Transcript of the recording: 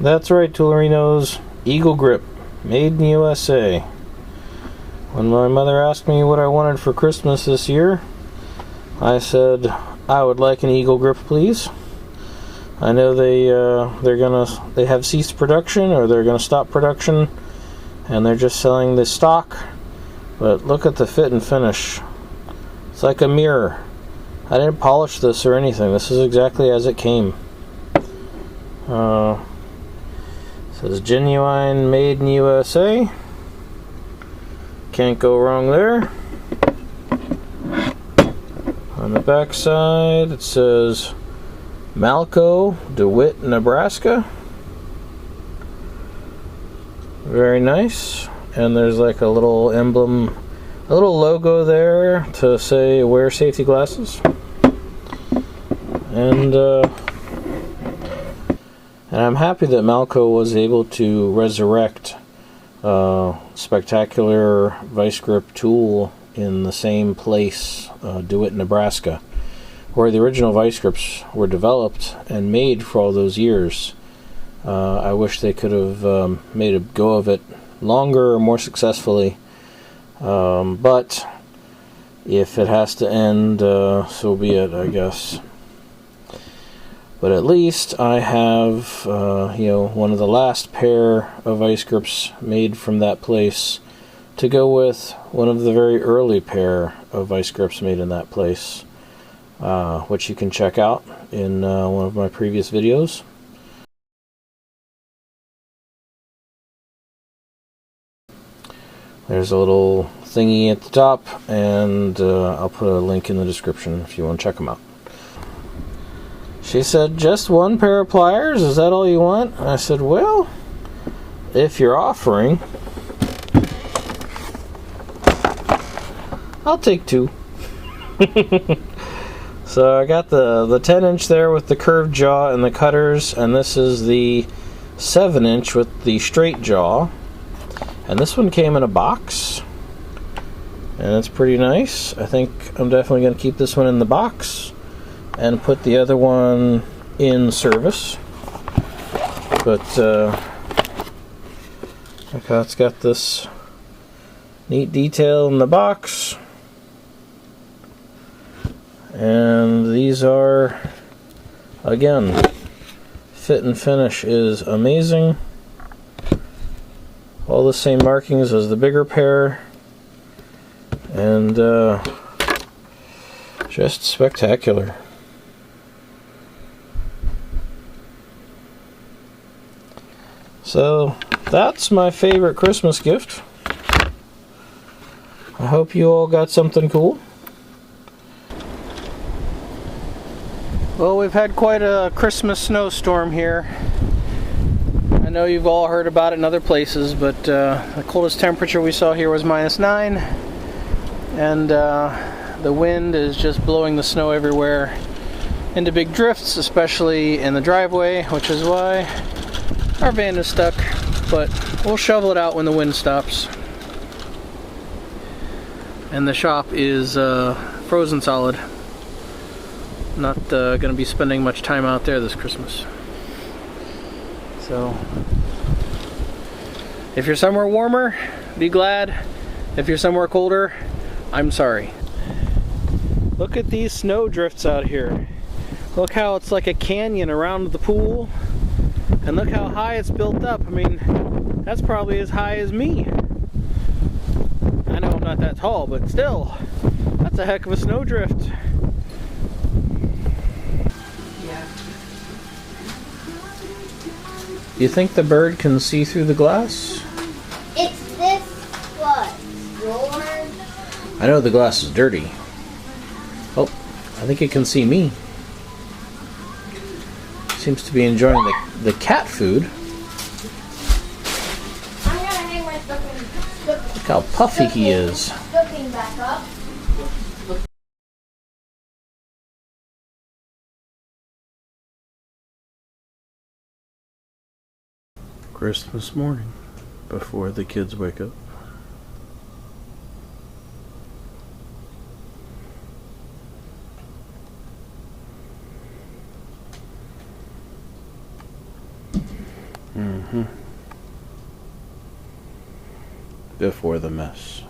That's right, Toolerinos. Eagle Grip, made in the USA. When my mother asked me what I wanted for Christmas this year, I said I would like an Eagle Grip, please. I know they have ceased production, or they're gonna stop production, and they're just selling the stock. But look at the fit and finish. It's like a mirror. I didn't polish this or anything. This is exactly as it came. Says genuine, made in USA. Can't go wrong there. On the back side it says Malco, DeWitt, Nebraska. Very nice. And there's like a little emblem, a little logo there to say wear safety glasses. And I'm happy that Malco was able to resurrect spectacular vice grip tool in the same place, DeWitt, Nebraska, where the original vice grips were developed and made for all those years. I wish they could have made a go of it longer or more successfully, but if it has to end, so be it, I guess. But at least I have, one of the last pair of vice grips made from that place to go with one of the very early pair of vice grips made in that place, which you can check out in one of my previous videos. There's a little thingy at the top, and I'll put a link in the description if you want to check them out. She said, just one pair of pliers? Is that all you want? I said, well, if you're offering, I'll take two. So I got the 10-inch there with the curved jaw and the cutters, and this is the 7-inch with the straight jaw. And this one came in a box, and it's pretty nice. I think I'm definitely going to keep this one in the box and put the other one in service. But okay, it's got this neat detail in the box, and these are, again, fit and finish is amazing. All the same markings as the bigger pair, and just spectacular. So that's my favorite Christmas gift. I hope you all got something cool. Well, we've had quite a Christmas snowstorm here. I know you've all heard about it in other places, but the coldest temperature we saw here was -9, and the wind is just blowing the snow everywhere into big drifts, especially in the driveway, which is why our van is stuck, but we'll shovel it out when the wind stops. And the shop is frozen solid. Not going to be spending much time out there this Christmas. So, if you're somewhere warmer, be glad. If you're somewhere colder, I'm sorry. Look at these snow drifts out here. Look how it's like a canyon around the pool. And look how high it's built up. I mean, that's probably as high as me. I know I'm not that tall, but still, that's a heck of a snowdrift. You think the bird can see through the glass? It's this what? Yours? I know the glass is dirty. Oh, I think it can see me. Seems to be enjoying the cat food. I'm gonna hang my stuffing. Look how puffy he is. Stuffing back up. Christmas morning, before the kids wake up. Before the mess.